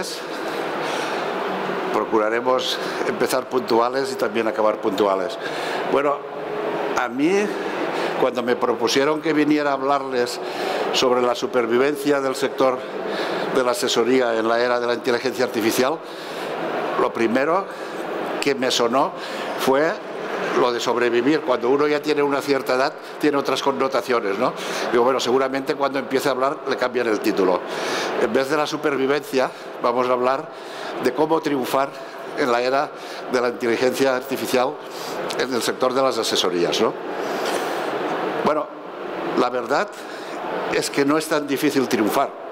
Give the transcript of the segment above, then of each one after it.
3. Procuraremos empezar puntuales y también acabar puntuales. Bueno, a mí, cuando me propusieron que viniera a hablarles sobre la supervivencia del sector de la asesoría en la era de la inteligencia artificial, lo primero que me sonó fue lo de sobrevivir. Cuando uno ya tiene una cierta edad, tiene otras connotaciones, ¿no? Digo, bueno, seguramente cuando empiece a hablar le cambian el título. En vez de la supervivencia, vamos a hablar de cómo triunfar en la era de la inteligencia artificial en el sector de las asesorías, ¿no? Bueno, la verdad es que no es tan difícil triunfar.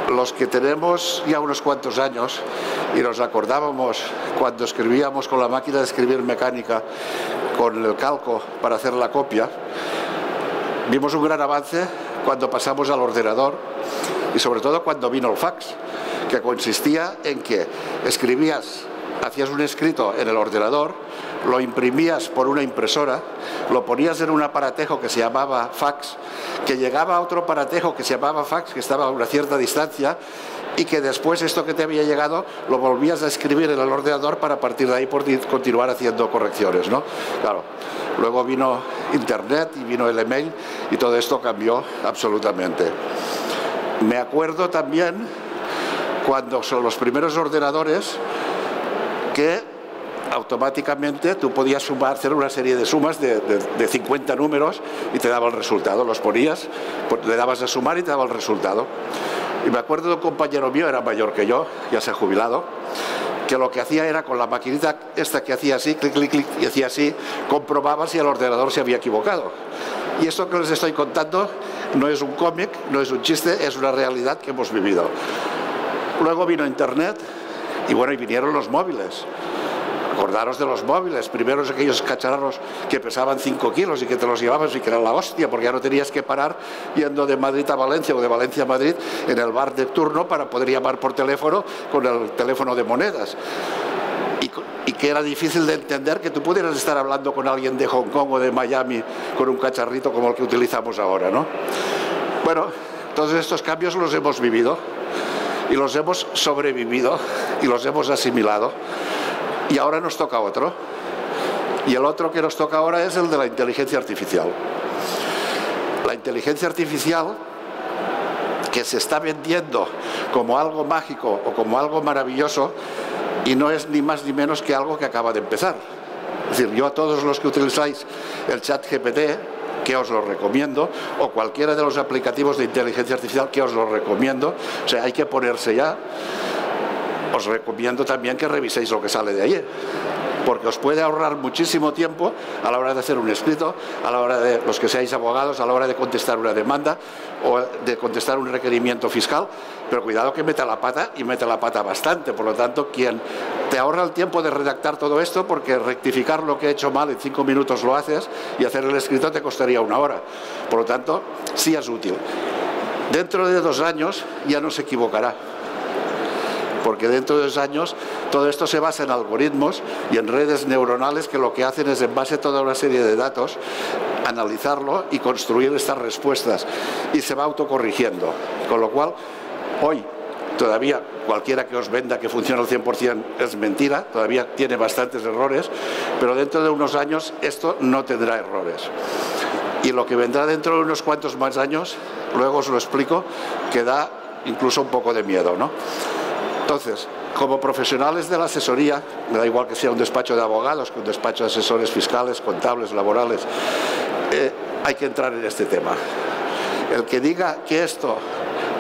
Los que tenemos ya unos cuantos años y nos acordábamos cuando escribíamos con la máquina de escribir mecánica, con el calco para hacer la copia, vimos un gran avance cuando pasamos al ordenador y sobre todo cuando vino el fax, que consistía en que escribías, hacías un escrito en el ordenador, lo imprimías por una impresora, lo ponías en un aparatejo que se llamaba fax, que llegaba a otro aparatejo que se llamaba fax, que estaba a una cierta distancia, y que después esto que te había llegado lo volvías a escribir en el ordenador para a partir de ahí continuar haciendo correcciones, ¿no? Claro, luego vino Internet y vino el email y todo esto cambió absolutamente. Me acuerdo también cuando son los primeros ordenadores que automáticamente tú podías sumar, hacer una serie de sumas de 50 números y te daba el resultado. Los ponías, le dabas a sumar y te daba el resultado. Y me acuerdo de un compañero mío, era mayor que yo, ya se ha jubilado, que lo que hacía era con la maquinita esta que hacía así, clic, clic, clic, y hacía así, comprobaba si el ordenador se había equivocado. Y esto que les estoy contando no es un cómic, no es un chiste, es una realidad que hemos vivido. Luego vino Internet y bueno, y vinieron los móviles. Acordaros de los móviles, primero aquellos cacharros que pesaban 5 kilos y que te los llevabas y que era la hostia, porque ya no tenías que parar yendo de Madrid a Valencia o de Valencia a Madrid en el bar de turno para poder llamar por teléfono con el teléfono de monedas. Y que era difícil de entender que tú pudieras estar hablando con alguien de Hong Kong o de Miami con un cacharrito como el que utilizamos ahora, ¿no? Bueno, todos estos cambios los hemos vivido y los hemos sobrevivido y los hemos asimilado. Y ahora nos toca otro. Y el otro que nos toca ahora es el de la inteligencia artificial. La inteligencia artificial, que se está vendiendo como algo mágico o como algo maravilloso, y no es ni más ni menos que algo que acaba de empezar. Es decir, yo a todos los que utilizáis el ChatGPT, que os lo recomiendo, o cualquiera de los aplicativos de inteligencia artificial, que os lo recomiendo, o sea, hay que ponerse ya. Os recomiendo también que reviséis lo que sale de allí, porque os puede ahorrar muchísimo tiempo a la hora de hacer un escrito, a la hora de los que seáis abogados, a la hora de contestar una demanda o de contestar un requerimiento fiscal, pero cuidado que mete la pata y mete la pata bastante. Por lo tanto, quien te ahorra el tiempo de redactar todo esto, porque rectificar lo que he hecho mal en 5 minutos lo haces y hacer el escrito te costaría 1 hora. Por lo tanto, sí es útil. Dentro de 2 años ya no se equivocará, porque dentro de 2 años todo esto se basa en algoritmos y en redes neuronales que lo que hacen es, en base a toda una serie de datos, analizarlo y construir estas respuestas, y se va autocorrigiendo. Con lo cual, hoy todavía cualquiera que os venda que funciona al 100% es mentira, todavía tiene bastantes errores, pero dentro de unos años esto no tendrá errores. Y lo que vendrá dentro de unos cuantos más años, luego os lo explico, que da incluso un poco de miedo, ¿no? Entonces, como profesionales de la asesoría, me da igual que sea un despacho de abogados, que un despacho de asesores fiscales, contables, laborales, hay que entrar en este tema. El que diga que esto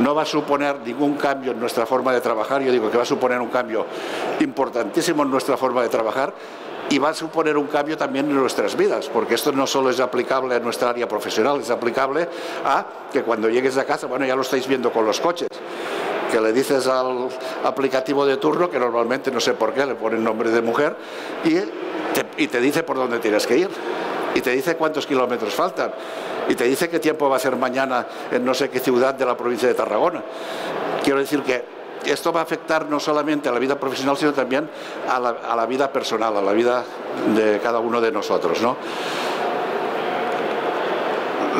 no va a suponer ningún cambio en nuestra forma de trabajar, yo digo que va a suponer un cambio importantísimo en nuestra forma de trabajar, y va a suponer un cambio también en nuestras vidas, porque esto no solo es aplicable a nuestra área profesional, es aplicable a que cuando llegues a casa, bueno, ya lo estáis viendo con los coches, que le dices al aplicativo de turno, que normalmente no sé por qué le ponen nombre de mujer, y te dice por dónde tienes que ir, y te dice cuántos kilómetros faltan, y te dice qué tiempo va a ser mañana en no sé qué ciudad de la provincia de Tarragona. Quiero decir que esto va a afectar no solamente a la vida profesional, sino también a la vida personal, a la vida de cada uno de nosotros, ¿no?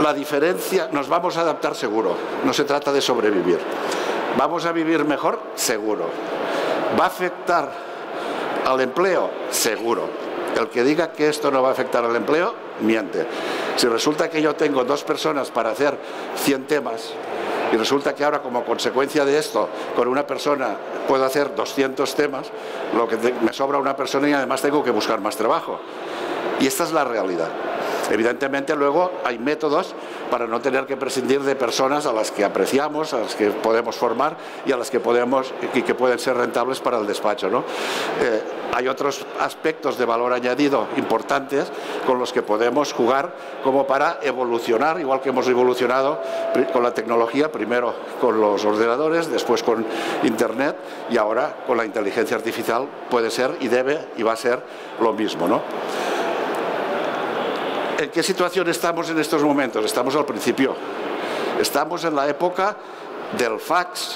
La diferencia, nos vamos a adaptar seguro, no se trata de sobrevivir. ¿Vamos a vivir mejor? Seguro. ¿Va a afectar al empleo? Seguro. El que diga que esto no va a afectar al empleo, miente. Si resulta que yo tengo 2 personas para hacer 100 temas y resulta que ahora, como consecuencia de esto, con una persona puedo hacer 200 temas, lo que me sobra una persona y además tengo que buscar más trabajo. Y esta es la realidad. Evidentemente luego hay métodos para no tener que prescindir de personas a las que apreciamos, a las que podemos formar y a las que podemos y que pueden ser rentables para el despacho, ¿no? Hay otros aspectos de valor añadido importantes con los que podemos jugar como para evolucionar, igual que hemos evolucionado con la tecnología, primero con los ordenadores, después con Internet y ahora con la inteligencia artificial puede ser y debe y va a ser lo mismo, ¿no? ¿En qué situación estamos en estos momentos? Estamos al principio. Estamos en la época del fax,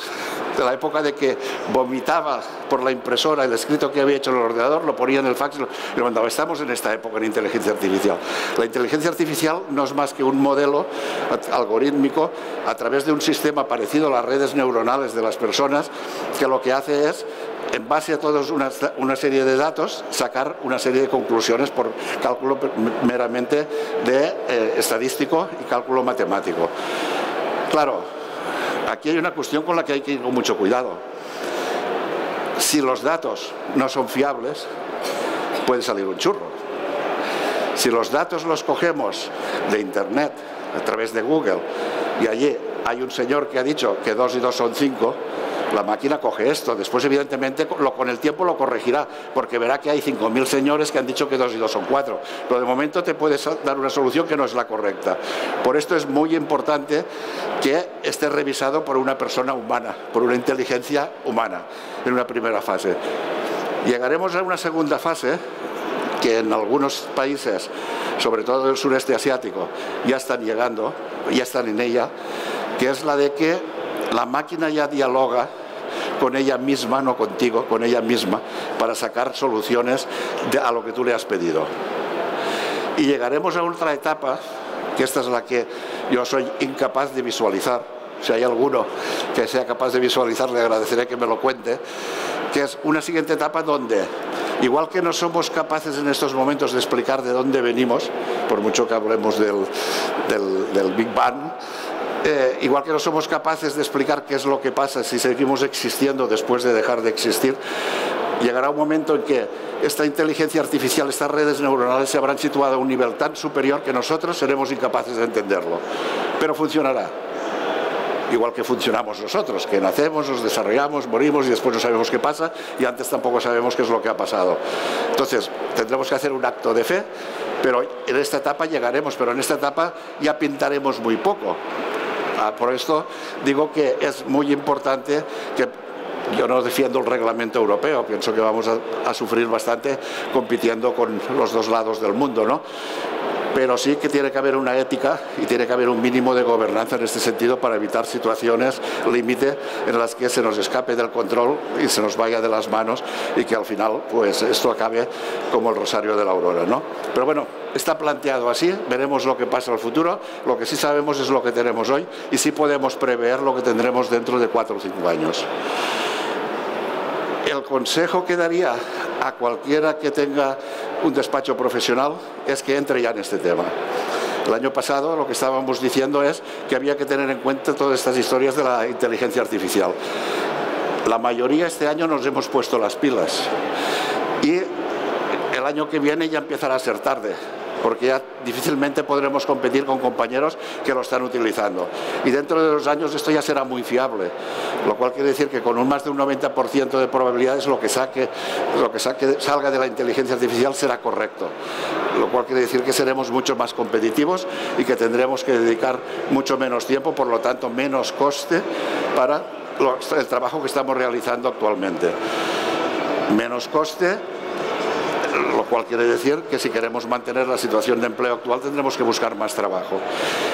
de la época de que vomitaba por la impresora el escrito que había hecho en el ordenador, lo ponía en el fax y lo mandaba. Estamos en esta época en inteligencia artificial. La inteligencia artificial no es más que un modelo algorítmico a través de un sistema parecido a las redes neuronales de las personas, que lo que hace es, en base a todos una serie de datos, sacar una serie de conclusiones por cálculo meramente de estadístico y cálculo matemático. Claro, aquí hay una cuestión con la que hay que ir con mucho cuidado. Si los datos no son fiables, puede salir un churro. Si los datos los cogemos de Internet, a través de Google, y allí hay un señor que ha dicho que 2 y 2 son 5, la máquina coge esto. Después, evidentemente, con el tiempo lo corregirá, porque verá que hay 5.000 señores que han dicho que 2 y 2 son 4. Pero de momento te puedes dar una solución que no es la correcta. Por esto es muy importante que esté revisado por una persona humana, por una inteligencia humana, en una primera fase. Llegaremos a una segunda fase, que en algunos países, sobre todo del sureste asiático, ya están llegando, ya están en ella, que es la de que la máquina ya dialoga con ella misma, no contigo, con ella misma, para sacar soluciones a lo que tú le has pedido. Y llegaremos a otra etapa, que esta es la que yo soy incapaz de visualizar. Si hay alguno que sea capaz de visualizar, le agradeceré que me lo cuente, que es una siguiente etapa donde, igual que no somos capaces en estos momentos de explicar de dónde venimos, por mucho que hablemos del Big Bang, igual que no somos capaces de explicar qué es lo que pasa si seguimos existiendo después de dejar de existir, llegará un momento en que esta inteligencia artificial, estas redes neuronales se habrán situado a un nivel tan superior que nosotros seremos incapaces de entenderlo. Pero funcionará. Igual que funcionamos nosotros, que nacemos, nos desarrollamos, morimos y después no sabemos qué pasa y antes tampoco sabemos qué es lo que ha pasado. Entonces, tendremos que hacer un acto de fe, pero en esta etapa llegaremos, pero en esta etapa ya pintaremos muy poco. Por esto digo que es muy importante que yo no defiendo el reglamento europeo, pienso que vamos a sufrir bastante compitiendo con los dos lados del mundo, ¿no? Pero sí que tiene que haber una ética y tiene que haber un mínimo de gobernanza en este sentido para evitar situaciones límite en las que se nos escape del control y se nos vaya de las manos y que al final pues esto acabe como el rosario de la aurora, ¿no? Pero bueno, está planteado así, veremos lo que pasa en el futuro. Lo que sí sabemos es lo que tenemos hoy y sí podemos prever lo que tendremos dentro de 4 o 5 años. El consejo que daría a cualquiera que tenga un despacho profesional es que entre ya en este tema. El año pasado lo que estábamos diciendo es que había que tener en cuenta todas estas historias de la inteligencia artificial. La mayoría este año nos hemos puesto las pilas y el año que viene ya empezará a ser tarde, porque ya difícilmente podremos competir con compañeros que lo están utilizando. Y dentro de 2 años esto ya será muy fiable, lo cual quiere decir que con un más de un 90% de probabilidades lo que salga de la inteligencia artificial será correcto, lo cual quiere decir que seremos mucho más competitivos y que tendremos que dedicar mucho menos tiempo, por lo tanto menos coste para el trabajo que estamos realizando actualmente. Menos coste, lo cual quiere decir que si queremos mantener la situación de empleo actual tendremos que buscar más trabajo.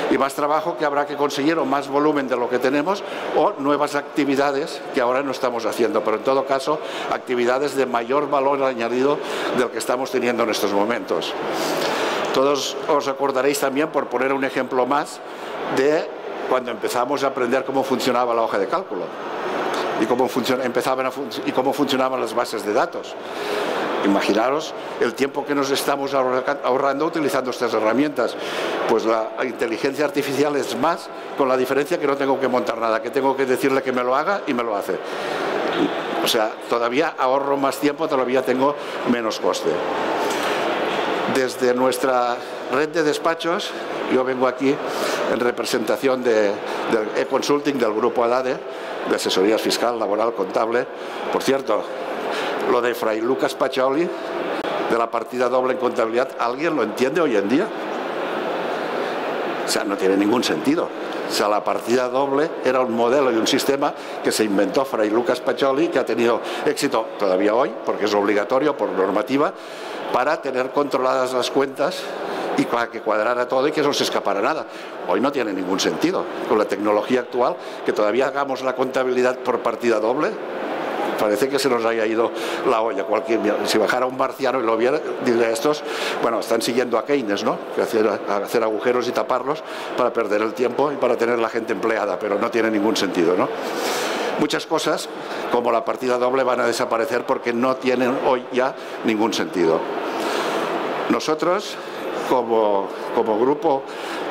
Y más trabajo que habrá que conseguir o más volumen de lo que tenemos o nuevas actividades que ahora no estamos haciendo, pero en todo caso actividades de mayor valor añadido del que estamos teniendo en estos momentos. Todos os acordaréis también, por poner un ejemplo más, de cuando empezamos a aprender cómo funcionaba la hoja de cálculo. y cómo funcionaban las bases de datos. Imaginaros el tiempo que nos estamos ahorrando utilizando estas herramientas. Pues la inteligencia artificial es más, con la diferencia que no tengo que montar nada, que tengo que decirle que me lo haga y me lo hace. O sea, todavía ahorro más tiempo, todavía tengo menos coste. Desde nuestra red de despachos, yo vengo aquí en representación del e-consulting del grupo ADADE, de asesorías fiscal, laboral, contable. Por cierto, lo de Fray Lucas Pacioli, de la partida doble en contabilidad, ¿alguien lo entiende hoy en día? O sea, no tiene ningún sentido. O sea, la partida doble era un modelo y un sistema que se inventó Fray Lucas Pacioli, que ha tenido éxito todavía hoy, porque es obligatorio por normativa, para tener controladas las cuentas y para que cuadrara todo y que no se escapara nada. Hoy no tiene ningún sentido, con la tecnología actual, que todavía hagamos la contabilidad por partida doble. Parece que se nos haya ido la olla. Si bajara un marciano y lo viera, diría estos, bueno, están siguiendo a Keynes, ¿no? Que hacer agujeros y taparlos para perder el tiempo y para tener la gente empleada, pero no tiene ningún sentido, ¿no? Muchas cosas, como la partida doble, van a desaparecer porque no tienen hoy ya ningún sentido. Nosotros, como grupo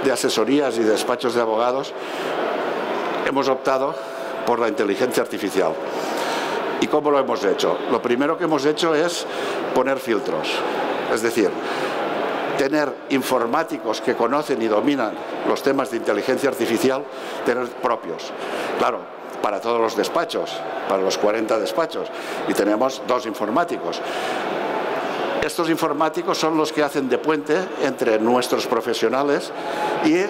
de asesorías y despachos de abogados, hemos optado por la inteligencia artificial. ¿Y cómo lo hemos hecho? Lo primero que hemos hecho es poner filtros, es decir, tener informáticos que conocen y dominan los temas de inteligencia artificial, tener propios. Claro, para todos los despachos, para los 40 despachos, y tenemos 2 informáticos. Estos informáticos son los que hacen de puente entre nuestros profesionales y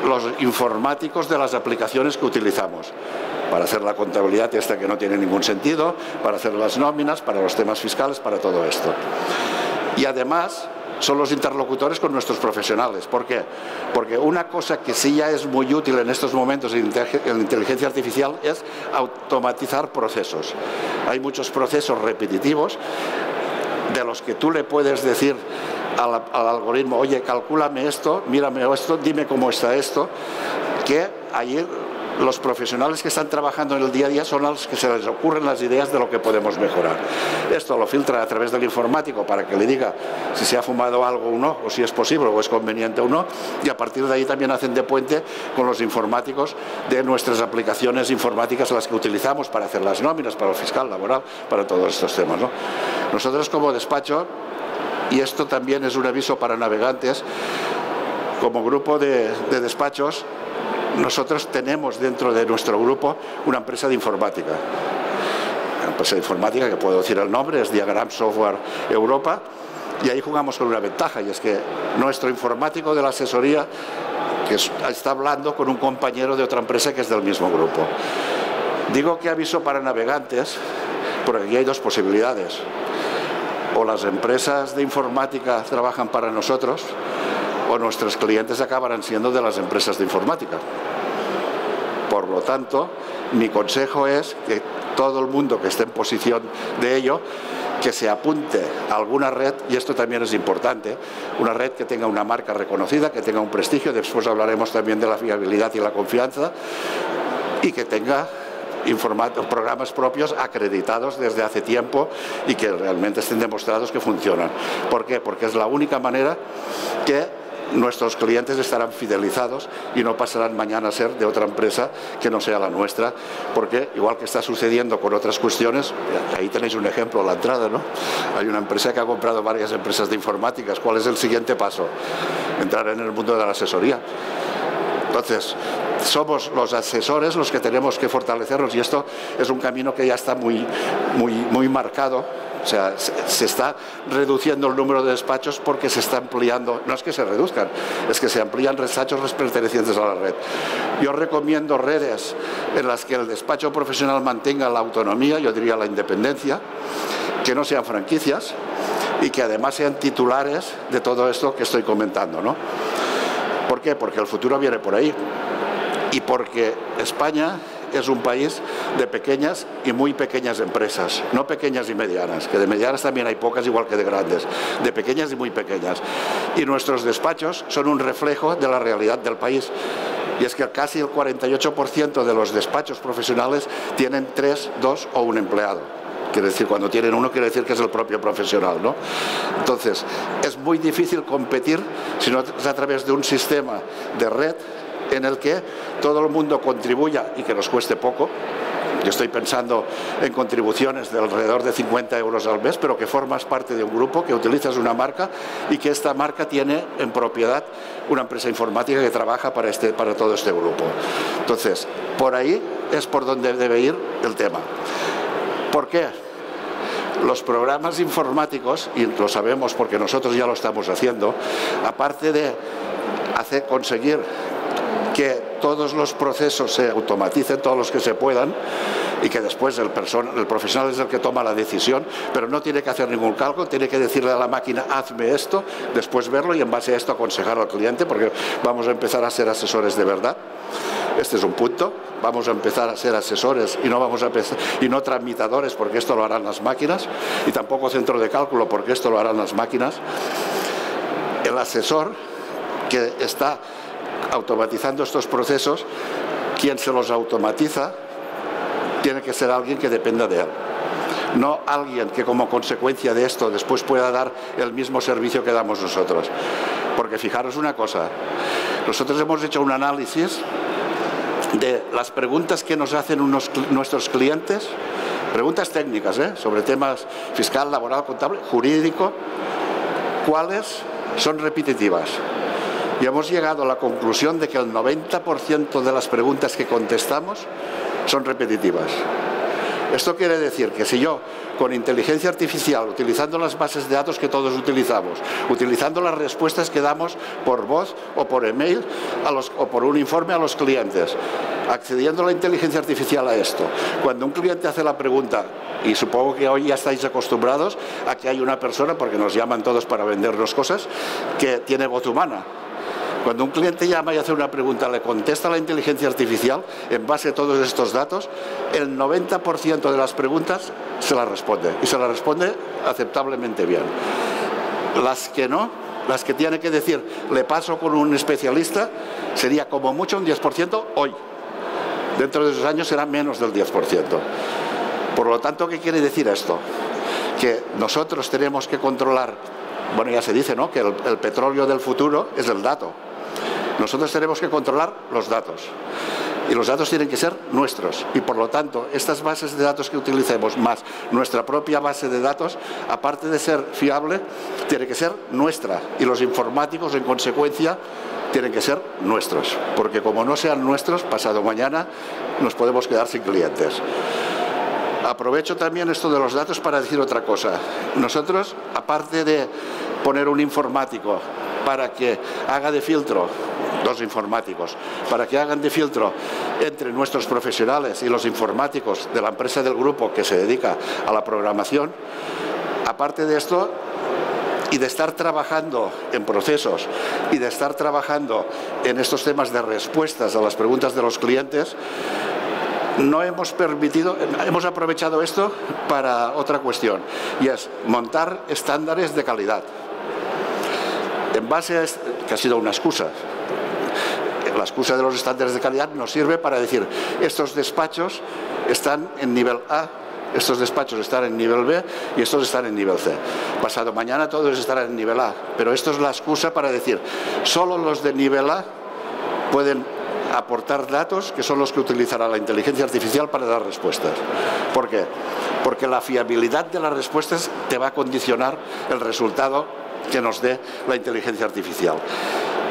los informáticos de las aplicaciones que utilizamos. Para hacer la contabilidad esta que no tiene ningún sentido, para hacer las nóminas, para los temas fiscales, para todo esto. Y además son los interlocutores con nuestros profesionales. ¿Por qué? Porque una cosa que sí ya es muy útil en estos momentos en inteligencia artificial es automatizar procesos. Hay muchos procesos repetitivos de los que tú le puedes decir al algoritmo, oye, calcúlame esto, mírame esto, dime cómo está esto, que allí los profesionales que están trabajando en el día a día son a los que se les ocurren las ideas de lo que podemos mejorar. Esto lo filtra a través del informático para que le diga si se ha fumado algo o no, o si es posible o es conveniente o no, y a partir de ahí también hacen de puente con los informáticos de nuestras aplicaciones informáticas, las que utilizamos para hacer las nóminas, para el fiscal, laboral, para todos estos temas, ¿no? Nosotros como despacho, y esto también es un aviso para navegantes, como grupo de despachos, nosotros tenemos dentro de nuestro grupo una empresa de informática. Una empresa de informática que puedo decir el nombre, es Diagram Software Europa, y ahí jugamos con una ventaja, y es que nuestro informático de la asesoría que está hablando con un compañero de otra empresa que es del mismo grupo. Digo que aviso para navegantes porque aquí hay 2 posibilidades. O las empresas de informática trabajan para nosotros, o nuestros clientes acabarán siendo de las empresas de informática. Por lo tanto, mi consejo es que todo el mundo que esté en posición de ello, que se apunte a alguna red, y esto también es importante, una red que tenga una marca reconocida, que tenga un prestigio, después hablaremos también de la fiabilidad y la confianza, y que tenga programas propios acreditados desde hace tiempo y que realmente estén demostrados que funcionan. ¿Por qué? Porque es la única manera que nuestros clientes estarán fidelizados y no pasarán mañana a ser de otra empresa que no sea la nuestra, porque igual que está sucediendo con otras cuestiones, ahí tenéis un ejemplo a la entrada, ¿no? Hay una empresa que ha comprado varias empresas de informáticas. ¿Cuál es el siguiente paso? Entrar en el mundo de la asesoría. Entonces, somos los asesores los que tenemos que fortalecernos, y esto es un camino que ya está muy marcado. O sea, se está reduciendo el número de despachos porque se está ampliando, no es que se reduzcan, es que se amplían despachos pertenecientes a la red. Yo recomiendo redes en las que el despacho profesional mantenga la autonomía, yo diría la independencia, que no sean franquicias y que además sean titulares de todo esto que estoy comentando, ¿no? ¿Por qué? Porque el futuro viene por ahí, y porque España es un país de pequeñas y muy pequeñas empresas, no pequeñas y medianas, que de medianas también hay pocas igual que de grandes, de pequeñas y muy pequeñas. Y nuestros despachos son un reflejo de la realidad del país. Y es que casi el 48% de los despachos profesionales tienen 3, 2 o un empleado. Quiere decir, cuando tienen uno, quiere decir que es el propio profesional, ¿no? Entonces, es muy difícil competir si no es a través de un sistema de red en el que todo el mundo contribuya y que nos cueste poco. Yo estoy pensando en contribuciones de alrededor de 50 euros al mes, pero que formas parte de un grupo, que utilizas una marca y que esta marca tiene en propiedad una empresa informática que trabaja para todo este grupo. Entonces, por ahí es por donde debe ir el tema. ¿Por qué? Los programas informáticos, y lo sabemos porque nosotros ya lo estamos haciendo, aparte de conseguir que todos los procesos se automaticen, todos los que se puedan, y que después el profesional es el que toma la decisión, pero no tiene que hacer ningún cálculo, tiene que decirle a la máquina, hazme esto, después verlo y en base a esto aconsejar al cliente, porque vamos a empezar a ser asesores de verdad. Este es un punto, vamos a empezar a ser asesores y no tramitadores, porque esto lo harán las máquinas, y tampoco centro de cálculo, porque esto lo harán las máquinas. El asesor que está automatizando estos procesos, quien se los automatiza tiene que ser alguien que dependa de él, no alguien que como consecuencia de esto después pueda dar el mismo servicio que damos nosotros. Porque fijaros una cosa, nosotros hemos hecho un análisis de las preguntas que nos hacen nuestros clientes, preguntas técnicas, sobre temas fiscal, laboral, contable, jurídico, cuáles son repetitivas. Y hemos llegado a la conclusión de que el 90% de las preguntas que contestamos son repetitivas. Esto quiere decir que si yo, con inteligencia artificial, utilizando las bases de datos que todos utilizamos, utilizando las respuestas que damos por voz o por email o por un informe a los clientes, accediendo a la inteligencia artificial a esto, cuando un cliente hace la pregunta, y supongo que hoy ya estáis acostumbrados a que hay una persona, porque nos llaman todos para vendernos cosas, que tiene voz humana. Cuando un cliente llama y hace una pregunta, le contesta la inteligencia artificial en base a todos estos datos, el 90% de las preguntas se las responde, y se las responde aceptablemente bien. Las que no, las que tiene que decir, le paso con un especialista, sería como mucho un 10% hoy. Dentro de esos años será menos del 10%. Por lo tanto, ¿qué quiere decir esto? Que nosotros tenemos que controlar, bueno, ya se dice, ¿no?, que el petróleo del futuro es el dato. Nosotros tenemos que controlar los datos. Y los datos tienen que ser nuestros. Y por lo tanto, estas bases de datos que utilicemos, más nuestra propia base de datos, aparte de ser fiable, tiene que ser nuestra. Y los informáticos, en consecuencia, tienen que ser nuestros. Porque como no sean nuestros, pasado mañana nos podemos quedar sin clientes. Aprovecho también esto de los datos para decir otra cosa. Nosotros, aparte de poner un informático para que haga de filtro, dos informáticos, para que hagan de filtro entre nuestros profesionales y los informáticos de la empresa del grupo que se dedica a la programación, aparte de esto, y de estar trabajando en procesos y de estar trabajando en estos temas de respuestas a las preguntas de los clientes, no hemos hemos aprovechado esto para otra cuestión, y es montar estándares de calidad. En base a esto, que ha sido una excusa, la excusa de los estándares de calidad nos sirve para decir, estos despachos están en nivel A, estos despachos están en nivel B y estos están en nivel C. Pasado mañana todos estarán en nivel A, pero esto es la excusa para decir, solo los de nivel A pueden aportar datos que son los que utilizará la inteligencia artificial para dar respuestas. ¿Por qué? Porque la fiabilidad de las respuestas te va a condicionar el resultado que nos dé la inteligencia artificial.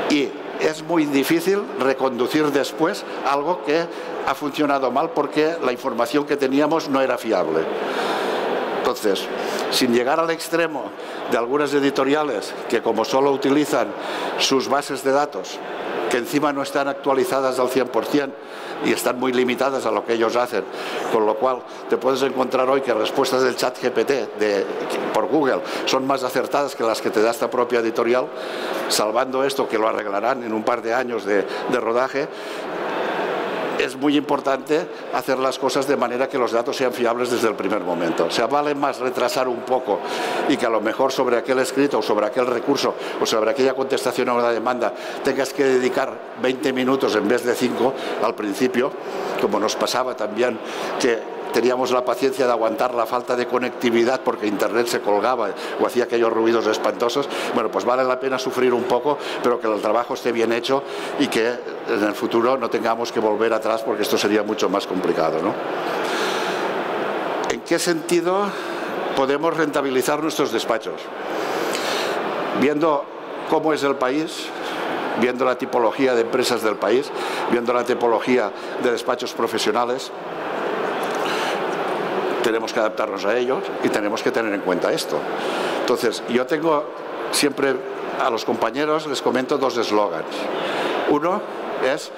Y es muy difícil reconducir después algo que ha funcionado mal porque la información que teníamos no era fiable. Entonces, sin llegar al extremo de algunas editoriales que, como solo utilizan sus bases de datos, que encima no están actualizadas al 100% y están muy limitadas a lo que ellos hacen, con lo cual te puedes encontrar hoy que respuestas del ChatGPT por Google son más acertadas que las que te da esta propia editorial, salvando esto que lo arreglarán en un par de años de rodaje. es muy importante hacer las cosas de manera que los datos sean fiables desde el primer momento. O sea, vale más retrasar un poco y que a lo mejor sobre aquel escrito o sobre aquel recurso o sobre aquella contestación a una demanda tengas que dedicar 20 minutos en vez de 5 al principio, como nos pasaba también que teníamos la paciencia de aguantar la falta de conectividad porque Internet se colgaba o hacía aquellos ruidos espantosos. Bueno, pues vale la pena sufrir un poco, pero que el trabajo esté bien hecho y que en el futuro no tengamos que volver atrás porque esto sería mucho más complicado, ¿no? ¿En qué sentido podemos rentabilizar nuestros despachos? Viendo cómo es el país, viendo la tipología de empresas del país, viendo la tipología de despachos profesionales, tenemos que adaptarnos a ellos y tenemos que tener en cuenta esto. Entonces, yo tengo siempre a los compañeros, les comento dos eslogans. Uno es,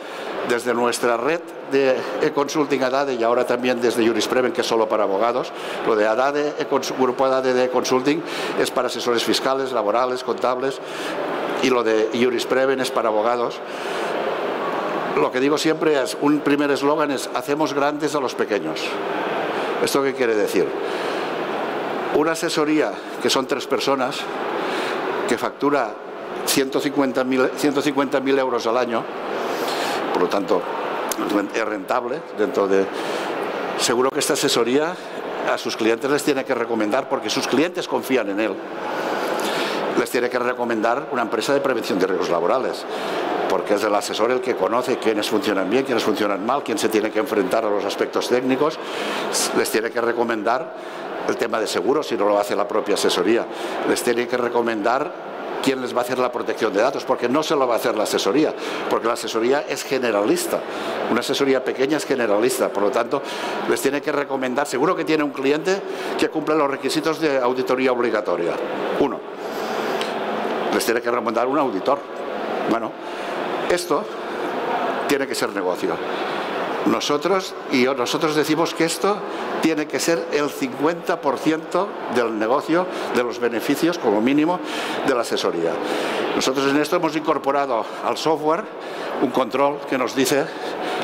desde nuestra red de e-consulting ADADE y ahora también desde Jurispreven, que es solo para abogados, lo de ADADE, Grupo ADADE de e-consulting es para asesores fiscales, laborales, contables, y lo de Jurispreven es para abogados. Lo que digo siempre es, un primer eslogan es, hacemos grandes a los pequeños. ¿Esto qué quiere decir? Una asesoría, que son 3 personas, que factura 150.000 euros al año, por lo tanto es rentable dentro de... Seguro que esta asesoría a sus clientes les tiene que recomendar, porque sus clientes confían en él, les tiene que recomendar una empresa de prevención de riesgos laborales, porque es el asesor el que conoce quiénes funcionan bien, quiénes funcionan mal, quién se tiene que enfrentar a los aspectos técnicos, les tiene que recomendar el tema de seguros si no lo hace la propia asesoría, les tiene que recomendar quién les va a hacer la protección de datos, porque no se lo va a hacer la asesoría, porque la asesoría es generalista, una asesoría pequeña es generalista, por lo tanto les tiene que recomendar, seguro que tiene un cliente que cumple los requisitos de auditoría obligatoria, uno, les tiene que recomendar un auditor. Bueno, esto tiene que ser negocio. Nosotros decimos que esto tiene que ser el 50% del negocio, de los beneficios, como mínimo, de la asesoría. Nosotros en esto hemos incorporado al software un control que nos dice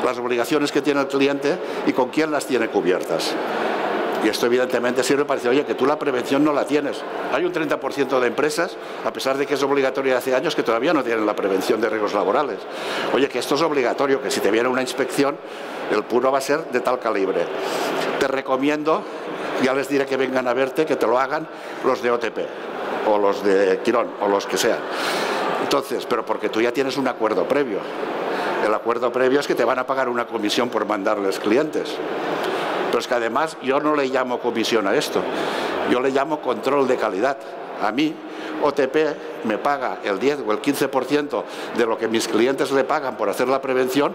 las obligaciones que tiene el cliente y con quién las tiene cubiertas. Y esto evidentemente sirve para decir, oye, que tú la prevención no la tienes. Hay un 30% de empresas, a pesar de que es obligatoria hace años, que todavía no tienen la prevención de riesgos laborales. Oye, que esto es obligatorio, que si te viene una inspección, el puro va a ser de tal calibre. Te recomiendo, ya les diré que vengan a verte, que te lo hagan los de OTP, o los de Quirón, o los que sean. Entonces, pero porque tú ya tienes un acuerdo previo. El acuerdo previo es que te van a pagar una comisión por mandarles clientes. Pero es que además yo no le llamo comisión a esto, yo le llamo control de calidad. A mí OTP me paga el 10 o el 15% de lo que mis clientes le pagan por hacer la prevención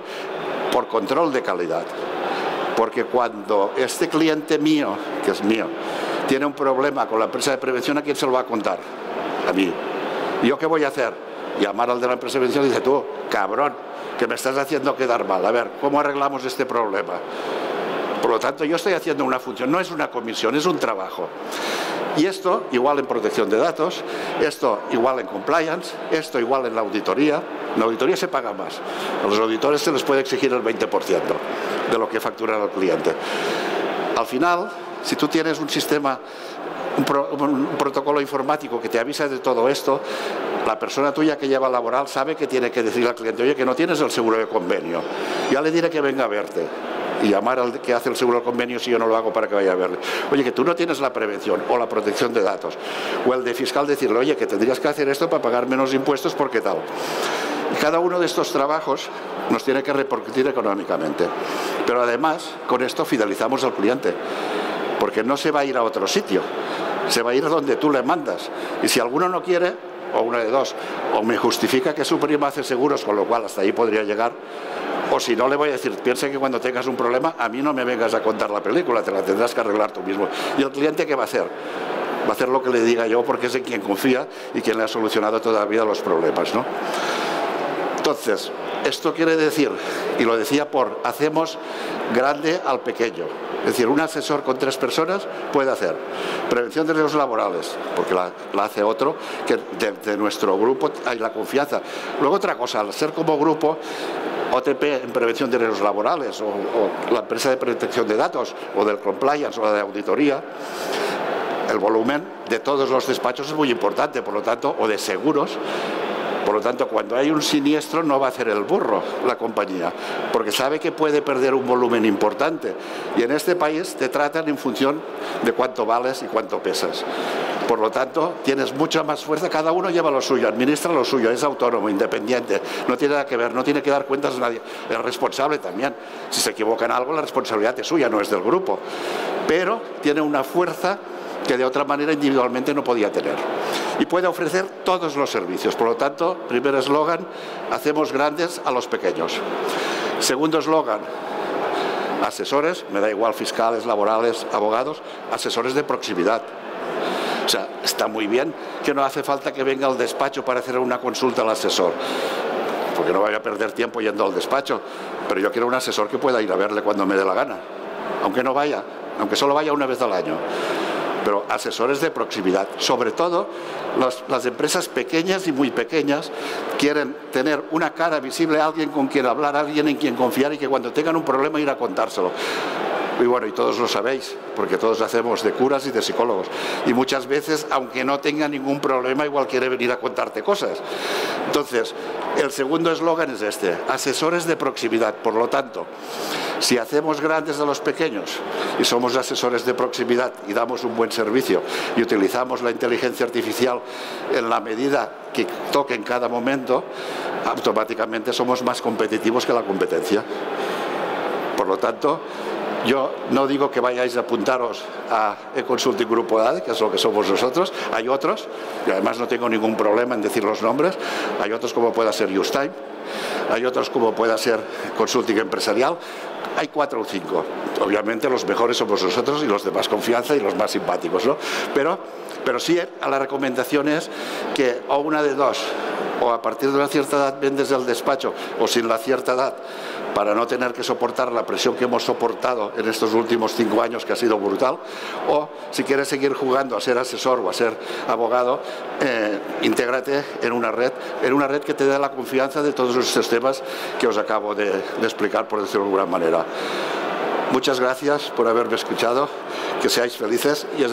por control de calidad. Porque cuando este cliente mío, que es mío, tiene un problema con la empresa de prevención, ¿a quién se lo va a contar? A mí. ¿Y yo qué voy a hacer? Llamar al de la empresa de prevención y dice, tú, cabrón, que me estás haciendo quedar mal. A ver, ¿cómo arreglamos este problema? Por lo tanto, yo estoy haciendo una función, no es una comisión, es un trabajo. Y esto igual en protección de datos, esto igual en compliance, esto igual en la auditoría. En la auditoría se paga más. A los auditores se les puede exigir el 20% de lo que factura el cliente. Al final, si tú tienes un sistema, un protocolo informático que te avisa de todo esto, la persona tuya que lleva laboral sabe que tiene que decirle al cliente, oye, que no tienes el seguro de convenio. Ya le diré que venga a verte. Y llamar al que hace el seguro de convenio si yo no lo hago para que vaya a verle. Oye, que tú no tienes la prevención o la protección de datos. O el de fiscal decirle, oye, que tendrías que hacer esto para pagar menos impuestos porque tal. Y cada uno de estos trabajos nos tiene que repercutir económicamente. Pero además, con esto fidelizamos al cliente. Porque no se va a ir a otro sitio. Se va a ir donde tú le mandas. Y si alguno no quiere, o una de dos, o me justifica que su prima hace seguros, con lo cual hasta ahí podría llegar, o si no le voy a decir, piensa que cuando tengas un problema, a mí no me vengas a contar la película, te la tendrás que arreglar tú mismo. ¿Y el cliente qué va a hacer? Va a hacer lo que le diga yo porque es en quien confía y quien le ha solucionado todavía los problemas, ¿no? Entonces, esto quiere decir, y lo decía por, hacemos grande al pequeño. Es decir, un asesor con 3 personas puede hacer prevención de riesgos laborales, porque la hace otro, que de nuestro grupo hay la confianza. Luego otra cosa, al ser como grupo, OTP en prevención de riesgos laborales o la empresa de protección de datos o del compliance o la de auditoría, el volumen de todos los despachos es muy importante, por lo tanto, o de seguros. Por lo tanto, cuando hay un siniestro no va a hacer el burro la compañía, porque sabe que puede perder un volumen importante. Y en este país te tratan en función de cuánto vales y cuánto pesas. Por lo tanto, tienes mucha más fuerza, cada uno lleva lo suyo, administra lo suyo, es autónomo, independiente, no tiene nada que ver, no tiene que dar cuentas a nadie. Es responsable también. Si se equivoca en algo, la responsabilidad es suya, no es del grupo. Pero tiene una fuerza que de otra manera individualmente no podía tener. Y puede ofrecer todos los servicios. Por lo tanto, primer eslogan, hacemos grandes a los pequeños. Segundo eslogan, asesores, me da igual fiscales, laborales, abogados, asesores de proximidad. O sea, está muy bien que no hace falta que venga al despacho para hacer una consulta al asesor, porque no vaya a perder tiempo yendo al despacho, pero yo quiero un asesor que pueda ir a verle cuando me dé la gana, aunque no vaya, aunque solo vaya una vez al año. Pero asesores de proximidad, sobre todo las empresas pequeñas y muy pequeñas quieren tener una cara visible, alguien con quien hablar, alguien en quien confiar y que cuando tengan un problema ir a contárselo. Y bueno, y todos lo sabéis, porque todos hacemos de curas y de psicólogos. Y muchas veces, aunque no tenga ningún problema, igual quiere venir a contarte cosas. Entonces, el segundo eslogan es este, asesores de proximidad. Por lo tanto, si hacemos grandes a los pequeños y somos asesores de proximidad y damos un buen servicio y utilizamos la inteligencia artificial en la medida que toque en cada momento, automáticamente somos más competitivos que la competencia. Por lo tanto, yo no digo que vayáis a apuntaros a eConsulting Grupo ADE, que es lo que somos nosotros. Hay otros, y además no tengo ningún problema en decir los nombres. Hay otros como pueda ser Justime, hay otros como pueda ser Consulting Empresarial. Hay 4 o 5. Obviamente los mejores somos nosotros y los de más confianza y los más simpáticos, ¿no? Pero sí, a la recomendación es que o una de dos, o a partir de una cierta edad vendes el despacho, o sin la cierta edad, para no tener que soportar la presión que hemos soportado en estos últimos 5 años, que ha sido brutal, o si quieres seguir jugando a ser asesor o a ser abogado, intégrate en una red que te dé la confianza de todos estos temas que os acabo de explicar, por decirlo de alguna manera. Muchas gracias por haberme escuchado, que seáis felices.